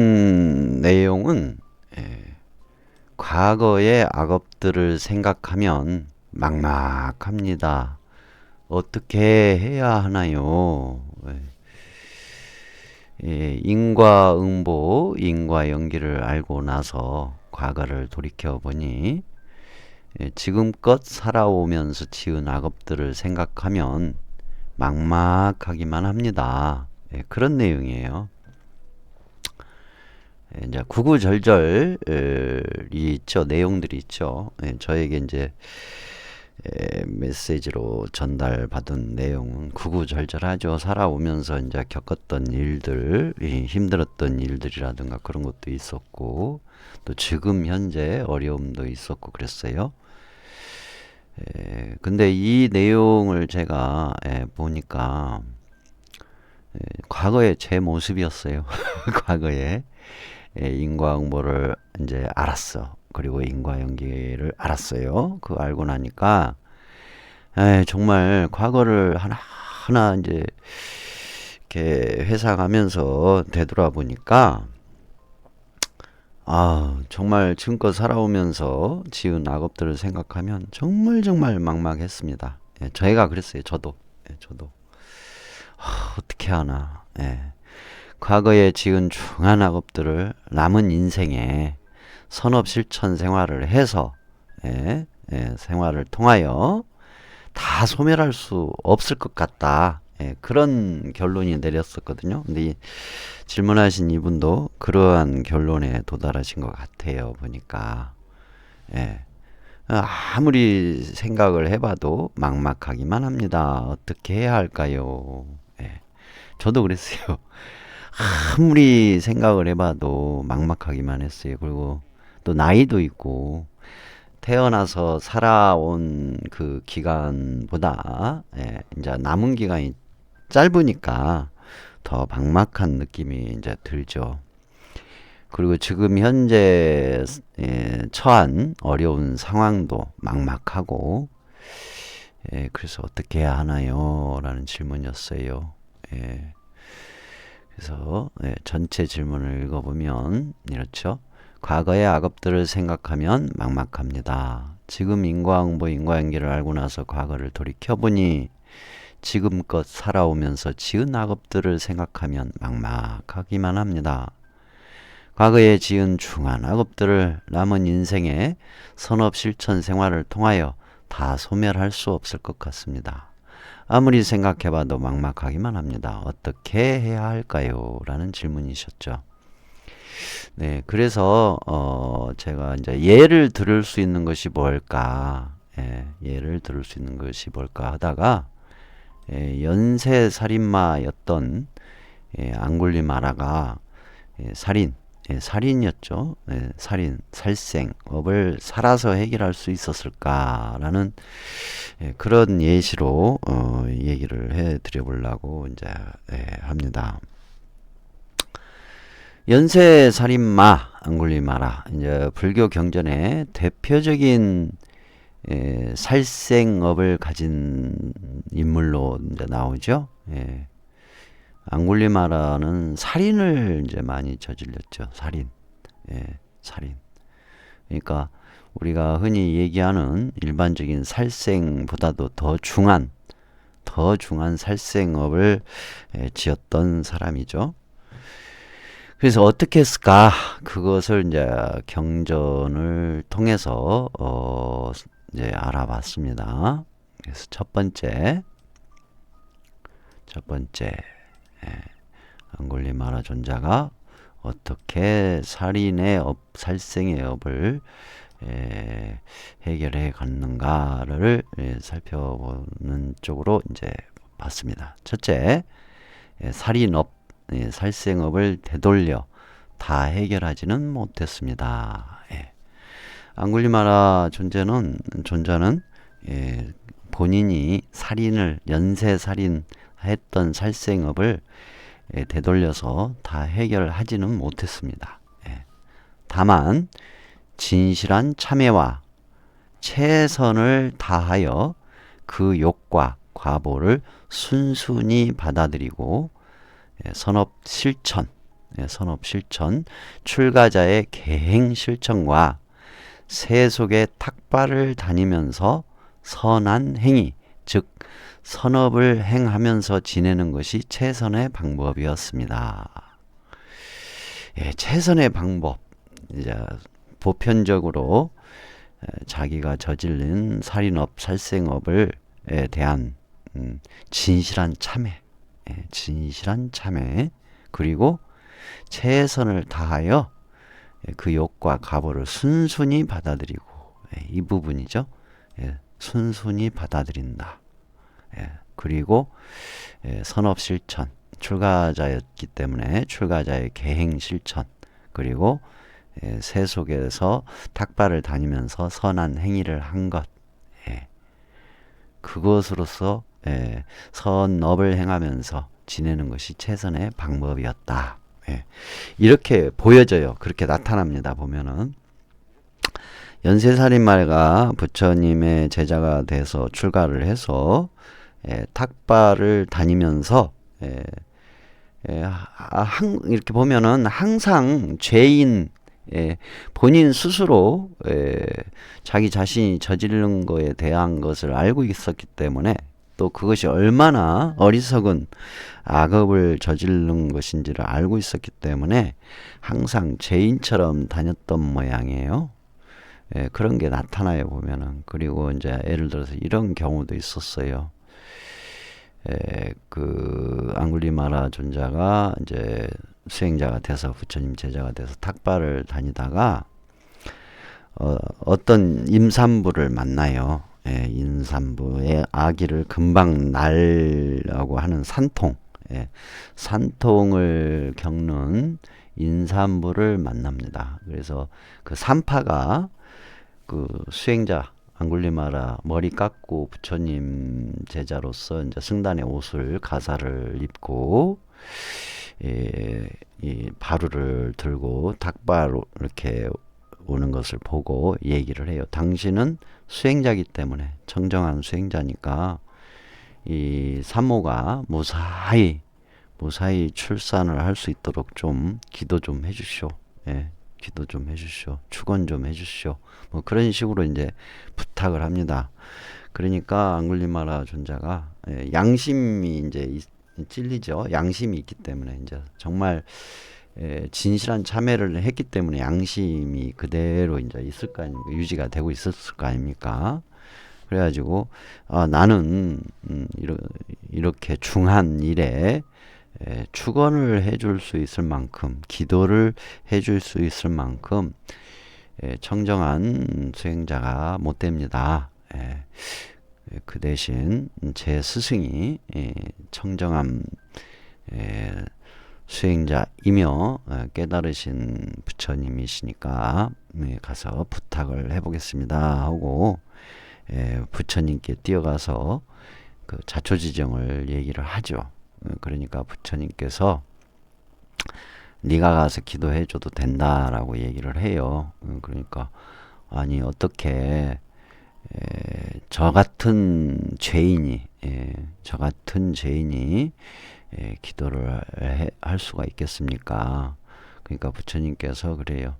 내용은 과거의 악업들을 생각하면 막막합니다. 어떻게 해야 하나요? 인과응보, 인과연기를 알고 나서 과거를 돌이켜보니 지금껏 살아오면서 지은 악업들을 생각하면 막막하기만 합니다. 그런 내용이에요. 이제 구구절절이 있죠. 내용들이 있죠. 저에게 이제 메시지로 전달받은 내용은 구구절절하죠. 살아오면서 이제 겪었던 일들, 힘들었던 일들이라든가 그런 것도 있었고, 또 지금 현재 어려움도 있었고 그랬어요. 근데 이 내용을 제가 보니까 과거의 제 모습이었어요. 과거에 인과응보를 이제 알았어. 그리고 인과연기를 알았어요. 그거 알고 나니까 정말 과거를 하나하나 이제 이렇게 회상하면서 되돌아보니까 정말 지금껏 살아오면서 지은 악업들을 생각하면 정말 정말 막막했습니다. 저희가 그랬어요. 저도 어떻게 하나. 과거에 지은 중한 악업들을 남은 인생에 선업 실천 생활을 해서 생활을 통하여 다 소멸할 수 없을 것 같다. 그런 결론이 내렸었거든요. 근데 질문하신 이분도 그러한 결론에 도달하신 것 같아요. 보니까 아무리 생각을 해봐도 막막하기만 합니다. 어떻게 해야 할까요? 저도 그랬어요. 아무리 생각을 해봐도 막막하기만 했어요. 그리고 또 나이도 있고 태어나서 살아온 그 기간보다 이제 남은 기간이 짧으니까 더 막막한 느낌이 이제 들죠. 그리고 지금 현재 처한 어려운 상황도 막막하고 그래서 어떻게 해야 하나요? 라는 질문이었어요. 그래서 전체 질문을 읽어보면 이렇죠. 과거의 악업들을 생각하면 막막합니다. 지금 인과응보, 인과연기를 알고 나서 과거를 돌이켜보니 지금껏 살아오면서 지은 악업들을 생각하면 막막하기만 합니다. 과거에 지은 중한 악업들을 남은 인생의 선업 실천 생활을 통하여 다 소멸할 수 없을 것 같습니다. 아무리 생각해봐도 막막하기만 합니다. 어떻게 해야 할까요? 라는 질문이셨죠. 네, 그래서 제가 이제 예를 들을 수 있는 것이 뭘까? 예를 들을 수 있는 것이 뭘까 하다가 연쇄 살인마였던 앙굴리마라가 살인이었죠. 살생업을 살아서 해결할 수 있었을까라는 그런 예시로 얘기를 해드려 보려고 이제 합니다. 연쇄 살인마 앙굴리마라 이제 불교 경전의 대표적인 살생업을 가진 인물로 이제 나오죠. 앙굴리마라는 살인을 이제 많이 저질렀죠. 살인. 그러니까 우리가 흔히 얘기하는 일반적인 살생보다도 더 중한 살생업을 지었던 사람이죠. 그래서 어떻게 했을까? 그것을 이제 경전을 통해서 이제 알아봤습니다. 그래서 첫 번째 앙굴리마라 존자가 어떻게 살생의 업을 해결해 갔는가를 살펴보는 쪽으로 이제 봤습니다. 첫째, 살인업, 살생업을 되돌려 다 해결하지는 못했습니다. 앙굴리마라 존자는 본인이 연쇄 살인했던 살생업을 되돌려서 다 해결하지는 못했습니다. 다만 진실한 참회와 최선을 다하여 그 욕과 과보를 순순히 받아들이고 선업 실천, 선업 실천, 출가자의 계행 실천과 세속의 탁발을 다니면서 선한 행위, 즉 선업을 행하면서 지내는 것이 최선의 방법이었습니다. 최선의 방법, 이제 보편적으로 자기가 저질른 살인업, 살생업을 대한 진실한 참회, 진실한 참회, 그리고 최선을 다하여 그 욕과 가보를 순순히 받아들이고, 이 부분이죠. 순순히 받아들인다. 그리고 선업 실천, 출가자였기 때문에 출가자의 계행 실천, 그리고 세속에서 탁발을 다니면서 선한 행위를 한 것, 그것으로서 선업을 행하면서 지내는 것이 최선의 방법이었다. 이렇게 보여져요. 그렇게 나타납니다. 보면은 연쇄살인마가 부처님의 제자가 돼서 출가를 해서 탁발을 다니면서 이렇게 보면은 항상 죄인, 본인 스스로 자기 자신이 저지른 거에 대한 것을 알고 있었기 때문에, 또 그것이 얼마나 어리석은 악업을 저지른 것인지를 알고 있었기 때문에 항상 죄인처럼 다녔던 모양이에요. 그런 게 나타나요, 보면은. 그리고 이제 예를 들어서 이런 경우도 있었어요. 그 앙굴리마라 존자가 이제 수행자가 돼서 부처님 제자가 돼서 탁발을 다니다가 어떤 임산부를 만나요. 임산부의 아기를 금방 낳으려고 하는 산통, 산통을 겪는 임산부를 만납니다. 그래서 그 산파가 그 수행자 앙굴리마라 머리 깎고 부처님 제자로서 이제 승단의 옷을 가사를 입고 이 바루를 들고 닭바로 이렇게 오는 것을 보고 얘기를 해요. 당신은 수행자이기 때문에, 청정한 수행자니까 이 산모가 무사히 출산을 할 수 있도록 좀 기도 좀 해주시오. 기도 좀 해주시오. 축원 좀 해주시오. 뭐 그런 식으로 이제 부탁을 합니다. 그러니까 앙굴리마라 존자가 양심이 이제 찔리죠. 양심이 있기 때문에 이제 정말 진실한 참회를 했기 때문에 양심이 그대로 이제 있을 거 아닙니까? 유지가 되고 있었을 거 아닙니까? 그래가지고 나는 이렇게 중한 일에 축원을 해줄 수 있을 만큼, 기도를 해줄 수 있을 만큼 청정한 수행자가 못 됩니다. 그 대신 제 스승이 청정한 수행자이며 깨달으신 부처님이시니까 가서 부탁을 해보겠습니다 하고 부처님께 뛰어가서 그 자초지정을 얘기를 하죠. 그러니까 부처님께서 네가 가서 기도해줘도 된다라고 얘기를 해요. 그러니까 아니 어떻게 저 같은 죄인이 기도를 할 수가 있겠습니까? 그러니까 부처님께서 그래요.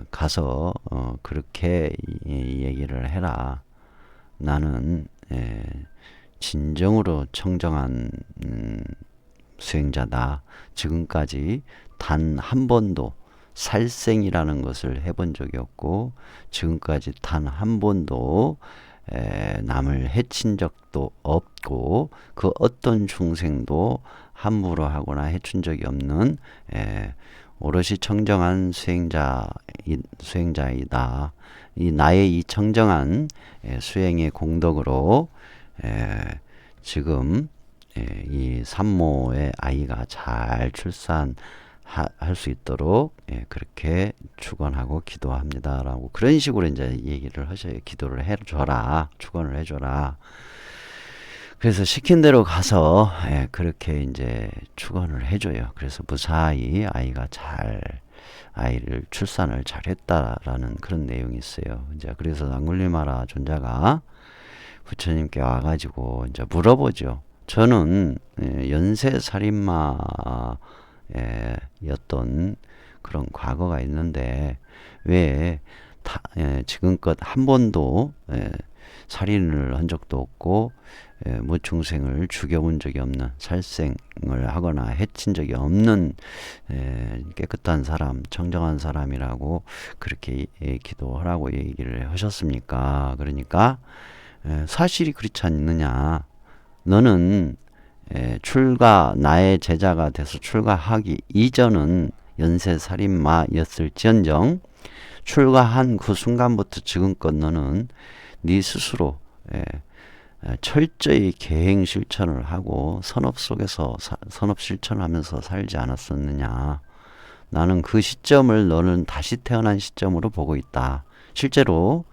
가서 그렇게 얘기를 해라. 나는 진정으로 청정한 수행자다. 지금까지 단 한 번도 살생이라는 것을 해본 적이 없고, 지금까지 단 한 번도 남을 해친 적도 없고, 그 어떤 중생도 함부로 하거나 해춘 적이 없는 오롯이 청정한 수행자이다. 이 나의 이 청정한 수행의 공덕으로 지금 이 산모의 아이가 잘 출산할 수 있도록 그렇게 축원하고 기도합니다라고 그런 식으로 이제 얘기를 하셔요. 기도를 해줘라, 축원을 해줘라. 그래서 시킨 대로 가서 그렇게 이제 축원을 해줘요. 그래서 무사히 아이를 출산을 잘했다라는 그런 내용이 있어요. 이제 그래서 앙굴리마라 존자가 부처님께 와가지고 이제 물어보죠. 저는 연쇄살인마 였던 그런 과거가 있는데 왜 지금껏 한 번도 살인을 한 적도 없고 무충생을 죽여본 적이 없는, 살생을 하거나 해친 적이 없는 깨끗한 사람, 청정한 사람이라고 그렇게 기도하라고 얘기를 하셨습니까? 그러니까 사실이 그렇지 않느냐. 너는 나의 제자가 돼서 출가하기 이전은 연쇄살인마였을지언정 출가한 그 순간부터 지금껏 너는 네 스스로 철저히 계행 실천을 하고 선업 속에서 선업 실천을 하면서 살지 않았었느냐. 나는 그 시점을 너는 다시 태어난 시점으로 보고 있다. 실제로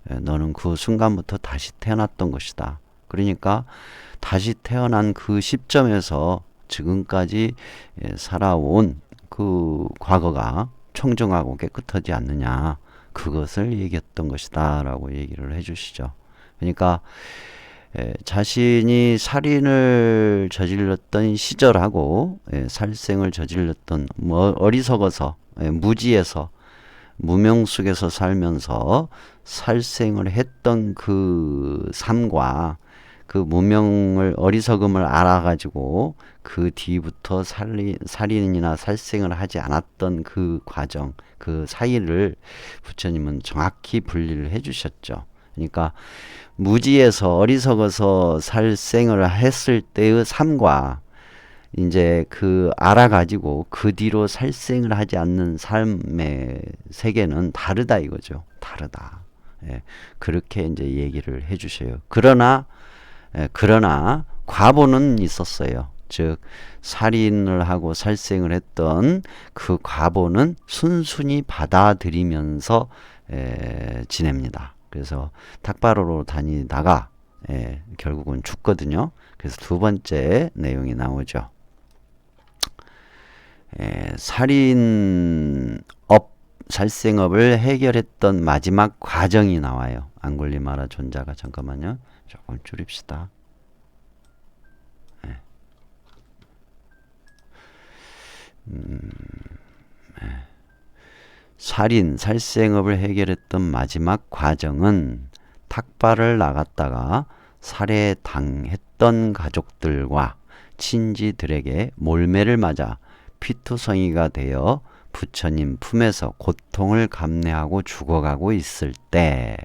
너는 그 순간부터 다시 태어났던 것이다. 그러니까 다시 태어난 그 시점에서 지금까지 살아온 그 과거가 청정하고 깨끗하지 않느냐, 그것을 얘기했던 것이다 라고 얘기를 해주시죠. 그러니까 자신이 살인을 저질렀던 시절하고 살생을 저질렀던 어리석어서 무지해서 무명 속에서 살면서 살생을 했던 그 삶과 그 무명을 어리석음을 알아가지고 그 뒤부터 살인이나 살생을 하지 않았던 그 과정, 그 사이를 부처님은 정확히 분리를 해주셨죠. 그러니까 무지에서 어리석어서 살생을 했을 때의 삶과 이제 그 알아가지고 그 뒤로 살생을 하지 않는 삶의 세계는 다르다 이거죠. 다르다. 그렇게 이제 얘기를 해주셔요. 그러나 과보는 있었어요. 즉 살인을 하고 살생을 했던 그 과보는 순순히 받아들이면서 지냅니다. 그래서 탁바로로 다니다가 결국은 죽거든요. 그래서 두 번째 내용이 나오죠. 살생업을 해결했던 마지막 과정이 나와요. 앙굴리마라 존자가, 잠깐만요. 조금 줄입시다. 살생업을 해결했던 마지막 과정은 탁발을 나갔다가 살해당했던 가족들과 친지들에게 몰매를 맞아 피투성이가 되어 부처님 품에서 고통을 감내하고 죽어가고 있을 때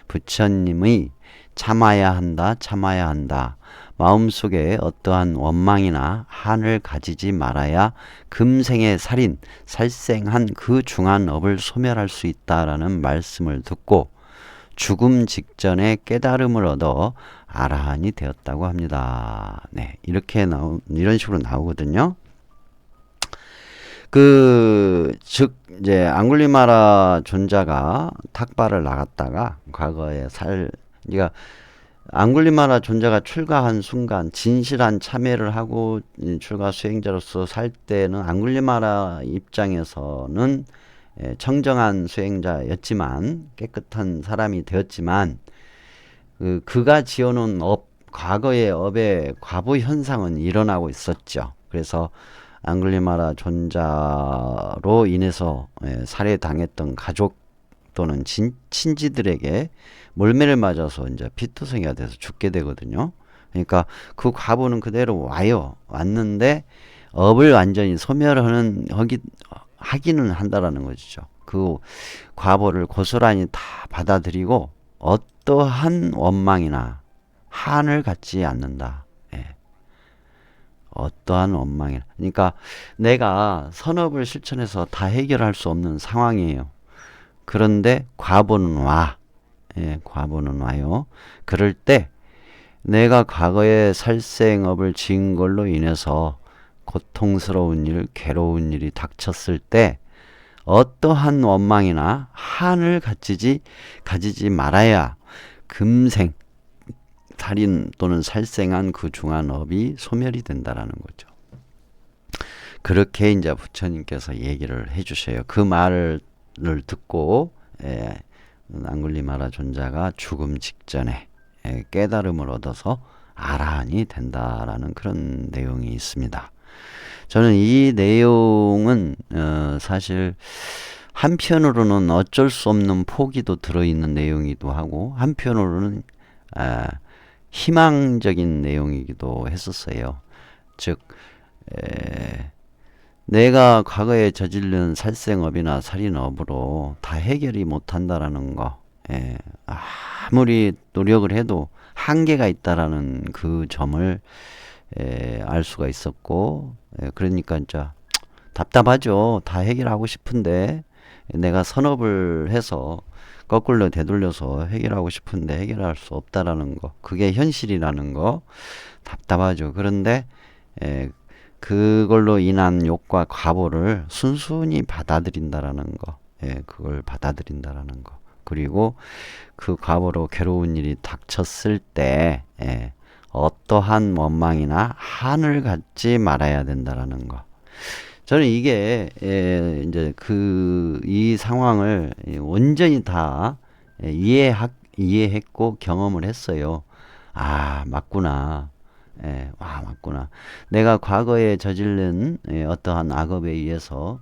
부처님의 참아야 한다, 참아야 한다. 마음속에 어떠한 원망이나 한을 가지지 말아야 금생의 살생한 그 중한 업을 소멸할 수 있다라는 말씀을 듣고 죽음 직전에 깨달음을 얻어 아라한이 되었다고 합니다. 네, 이런 식으로 나오거든요. 즉 이제 앙굴리마라 존자가 탁발을 나갔다가 과거에 그러니까 앙굴리마라 존자가 출가한 순간 진실한 참회를 하고 출가 수행자로서 살 때는 앙굴리마라 입장에서는 청정한 수행자였지만, 깨끗한 사람이 되었지만 그가 지어놓은 과거의 업의 과부 현상은 일어나고 있었죠. 그래서 앙굴리마라 존자로 인해서 살해당했던 가족 또는 친지들에게 몰매를 맞아서 이제 피투성이가 돼서 죽게 되거든요. 그러니까 그 과보는 그대로 왔는데 업을 완전히 하기는 한다라는 것이죠. 그 과보를 고스란히 다 받아들이고 어떠한 원망이나 한을 갖지 않는다. 어떠한 원망이나. 그러니까 내가 선업을 실천해서 다 해결할 수 없는 상황이에요. 그런데 과보는 과보는 와요. 그럴 때 내가 과거에 살생업을 지은 걸로 인해서 고통스러운 일, 괴로운 일이 닥쳤을 때 어떠한 원망이나 한을 가지지 말아야 금생 살인 또는 살생한 그 중한 업이 소멸이 된다라는 거죠. 그렇게 이제 부처님께서 얘기를 해주셔요. 그 말을 듣고 앙굴리마라 존자가 죽음 직전에 깨달음을 얻어서 아라한이 된다라는 그런 내용이 있습니다. 저는 이 내용은 사실 한편으로는 어쩔 수 없는 포기도 들어있는 내용이기도 하고 한편으로는 아, 희망적인 내용이기도 했었어요. 즉 내가 과거에 저지른 살생업이나 살인업으로 다 해결이 못한다라는 거, 아무리 노력을 해도 한계가 있다라는 그 점을 알 수가 있었고, 그러니까 이제 답답하죠. 다 해결하고 싶은데 내가 선업을 해서 거꾸로 되돌려서 해결하고 싶은데 해결할 수 없다라는 거, 그게 현실이라는 거 답답하죠. 그런데 그걸로 인한 욕과 과보를 순순히 받아들인다라는 거, 그걸 받아들인다라는 거. 그리고 그 과보로 괴로운 일이 닥쳤을 때, 어떠한 원망이나 한을 갖지 말아야 된다라는 거. 저는 이게, 이제 이 상황을 온전히 다 이해했고 경험을 했어요. 아, 맞구나. 맞구나. 내가 과거에 저지른 어떠한 악업에 의해서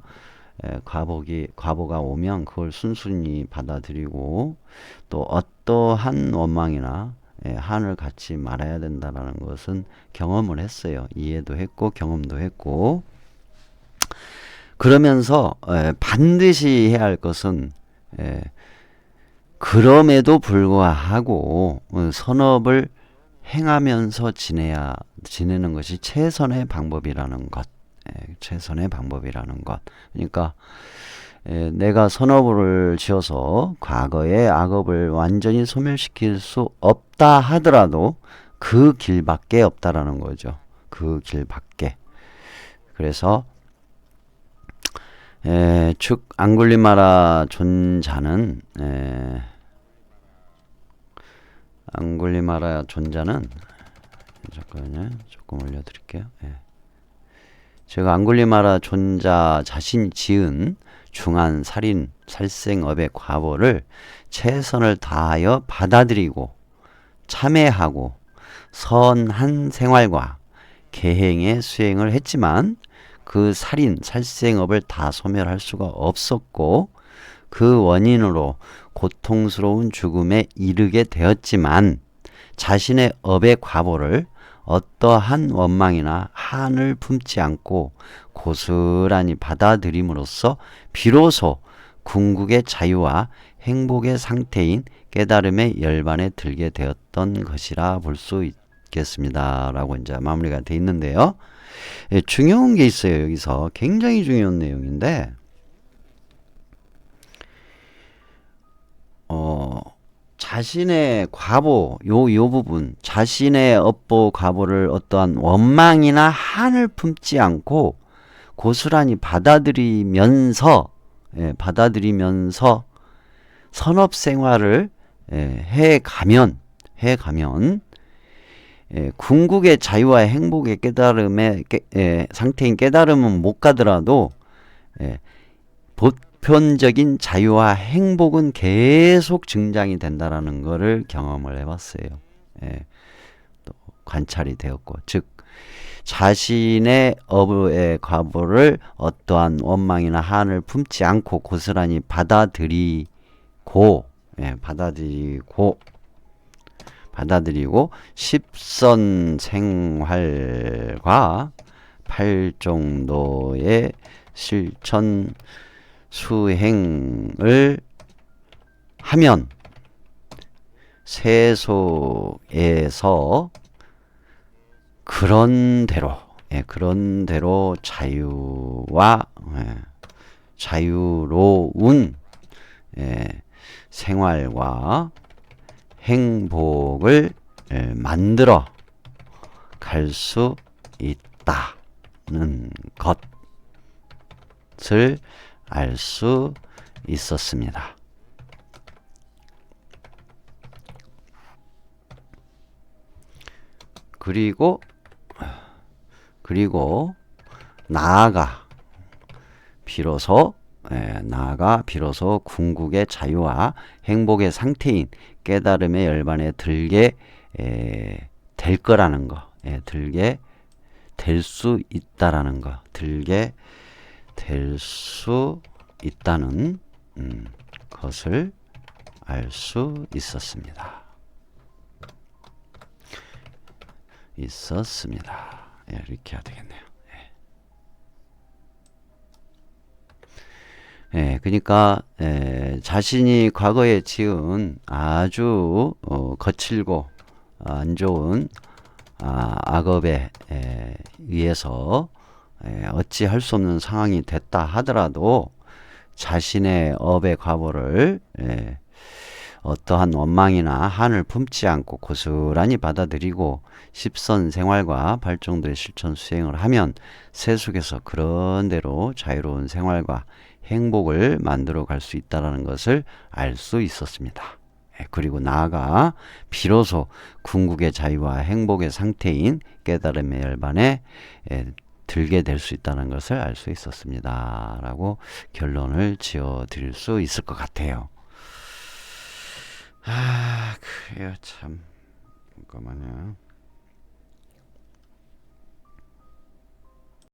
과보가 오면 그걸 순순히 받아들이고 또 어떠한 원망이나 한을 갖지 말아야 된다는 것은 경험을 했어요. 이해도 했고 경험도 했고 그러면서 반드시 해야 할 것은 그럼에도 불구하고 선업을 행하면서 지내는 것이 최선의 방법이라는 것. 최선의 방법이라는 것. 그러니까 내가 선업을 지어서 과거의 악업을 완전히 소멸시킬 수 없다 하더라도 그 길밖에 없다라는 거죠. 그 길밖에. 그래서 즉 앙굴리마라 존자는 잠깐만요. 조금 올려드릴게요. 제가 앙굴리마라 존자 자신이 지은 중한 살인, 살생업의 과보를 최선을 다하여 받아들이고 참회하고 선한 생활과 계행의 수행을 했지만 그 살인, 살생업을 다 소멸할 수가 없었고 그 원인으로 고통스러운 죽음에 이르게 되었지만 자신의 업의 과보를 어떠한 원망이나 한을 품지 않고 고스란히 받아들임으로써 비로소 궁극의 자유와 행복의 상태인 깨달음의 열반에 들게 되었던 것이라 볼 수 있겠습니다. 라고 이제 마무리가 되어 있는데요. 중요한 게 있어요. 여기서 굉장히 중요한 내용인데 자신의 과보, 요 부분, 자신의 업보, 과보를 어떠한 원망이나 한을 품지 않고 고스란히 받아들이면서 선업 생활을 해가면 궁극의 자유와 행복의 깨달음의 상태인 깨달음은 못 가더라도 보편적인 자유와 행복은 계속 증장이 된다라는 것을 경험을 해봤어요. 또 관찰이 되었고, 즉 자신의 업의 과보를 어떠한 원망이나 한을 품지 않고 고스란히 받아들이고 십선 생활과 팔정도의 실천 수행을 하면 세속에서 그런 대로 자유와 자유로운 생활과 행복을 만들어 갈 수 있다는 것을 알 수 있었습니다. 그리고 나아가 비로소 궁극의 자유와 행복의 상태인 깨달음의 열반에 들게 될 거라는 거, 들게 될 수 있다라는 거, 들게 될 수 있다는 것을 알 수 있었습니다. 예, 이렇게 해야 되겠네요. 예, 그러니까 자신이 과거에 지은 아주 거칠고 안 좋은 악업에 의해서 어찌할 수 없는 상황이 됐다 하더라도 자신의 업의 과보를 어떠한 원망이나 한을 품지 않고 고스란히 받아들이고 십선 생활과 발정도의 실천 수행을 하면 세속에서 그런 대로 자유로운 생활과 행복을 만들어 갈 수 있다는 것을 알 수 있었습니다. 그리고 나아가 비로소 궁극의 자유와 행복의 상태인 깨달음의 열반에 들게 될 수 있다는 것을 알 수 있었습니다. 라고 결론을 지어 드릴 수 있을 것 같아요. 그래요, 참. 잠깐만요.